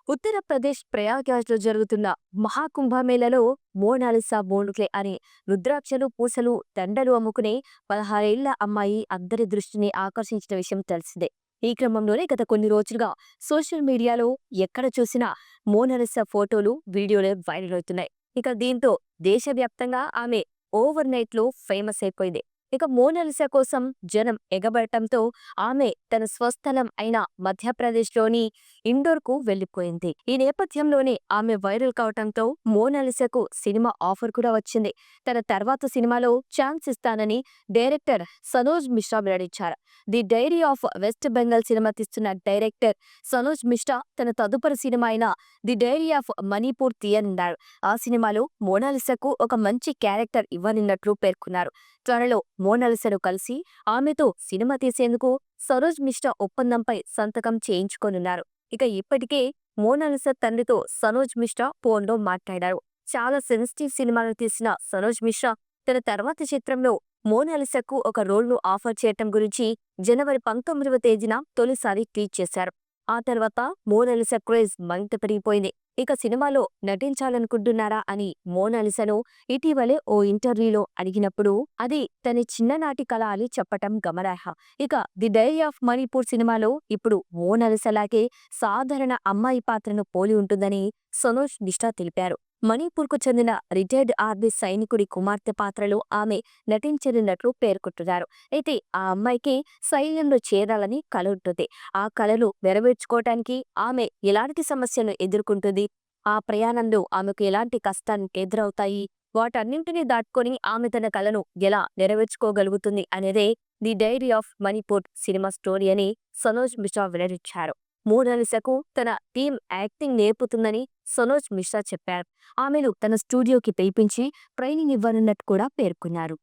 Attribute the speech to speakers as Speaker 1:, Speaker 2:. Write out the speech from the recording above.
Speaker 1: ఉత్తరప్రదేశ్ ప్రయాగ్రాజ్‌లో జరుగుతున్న మహాకుంభమేళలో మోనాలిసా బోనుక్లే అనే రుద్రాక్షలు, పూసలు, దండలు అమ్ముకునే 16 ఏళ్ల అమ్మాయి అందరి దృష్టిని ఆకర్షించిన విషయం తెలిసిందే. ఈ క్రమంలోనే గత కొన్ని రోజులుగా సోషల్ మీడియాలో ఎక్కడ చూసినా మోనాలిసా ఫోటోలు, వీడియోలే వైరల్ అవుతున్నాయి. ఇక దీంతో దేశవ్యాప్తంగా ఆమె ఓవర్ నైట్‌లో ఫేమస్ అయిపోయింది. ఇక మోనాలిసా కోసం జనం ఎగబడటంతో ఆమె తన స్వస్థలం అయిన మధ్యప్రదేశ్‌లోని ఇండోర్‌కు వెళ్లిపోయింది. ఈ నేపథ్యంలోనే ఆమె వైరల్ కావటంతో మోనాలిసాకు సినిమా ఆఫర్ కూడా వచ్చింది. తన తర్వాత సినిమాలో ఛాన్స్ ఇస్తానని డైరెక్టర్ సనోజ్ మిశ్రా వెల్లడించారు. The diary of west Bengal cinema తీస్తున్న డైరెక్టర్ సనోజ్ మిశ్రా తన తదుపరి సినిమా అయిన ది డైరీ ఆఫ్ మణిపూర్ తీయనున్నారు. ఆ సినిమాలో మోనాలిసాకు ఒక మంచి క్యారెక్టర్ ఇవ్వనున్నట్లు పేర్కొన్నారు. త్వరలో మోనాలిసాను కలిసి ఆమెతో సినిమా తీసేందుకు సరోజ్ మిశ్రా ఒప్పందంపై సంతకం చేయించుకోనున్నారు. ఇక ఇప్పటికే మోనాలిసా తండ్రితో సనోజ్ మిశ్రా ఫోన్లో మాట్లాడారు. చాలా సెన్సిటివ్ సినిమాలు తీసిన సనోజ్ మిశ్రా తన తర్వాత చిత్రంలో మోనాలిసాకు ఒక రోల్ను ఆఫర్ చేయటం గురించి జనవరి 19వ తేదీన తొలిసారి ట్వీట్ చేశారు. ఆ తర్వాత మోనాలిసా క్రేజ్ మరింత పెరిగిపోయింది. ఇక సినిమాలో నటించాలనుకుంటున్నారా అని మోనాలిసాను ఇటీవలే ఓ ఇంటర్వ్యూలో అడిగినప్పుడు అది తన చిన్ననాటి కల అని చెప్పటం గమనార్హం. ఇక ది డైరీ ఆఫ్ మణిపూర్ సినిమాలో ఇప్పుడు మోనాలిసాలాగే సాధారణ అమ్మాయి పాత్రను పోలి ఉంటుందని సనోజ్ మిశ్రా తెలిపారు. మణిపూర్కు చెందిన రిటైర్డ్ ఆర్మీ సైనికుడి కుమార్తె పాత్రలో ఆమె నటించనున్నట్లు పేర్కొంటున్నారు. అయితే ఆ అమ్మాయికి సైన్యంలో చేరాలని కల ఉంటుంది. ఆ కలను నెరవేర్చుకోవటానికి ఆమె ఎలాంటి సమస్యను ఎదుర్కొంటుంది, ఆ ప్రయాణంలో ఆమెకు ఎలాంటి కష్టాలు ఎదురవుతాయి, వాటన్నింటినీ దాటుకొని ఆమె తన కలను ఎలా నెరవేర్చుకోగలుగుతుంది అనేదే the diary of Manipur cinema story అని సనోజ్ మిశ్రా వెల్లడించారు. మోనాలిసాకు తన టీం యాక్టింగ్ నేర్పుతుందని సనోజ్ మిశ్రా చెప్పారు. ఆమెను తన స్టూడియోకి పిలిపించి ట్రైనింగ్ ఇవ్వనున్నట్టు కూడా పేర్కొన్నారు.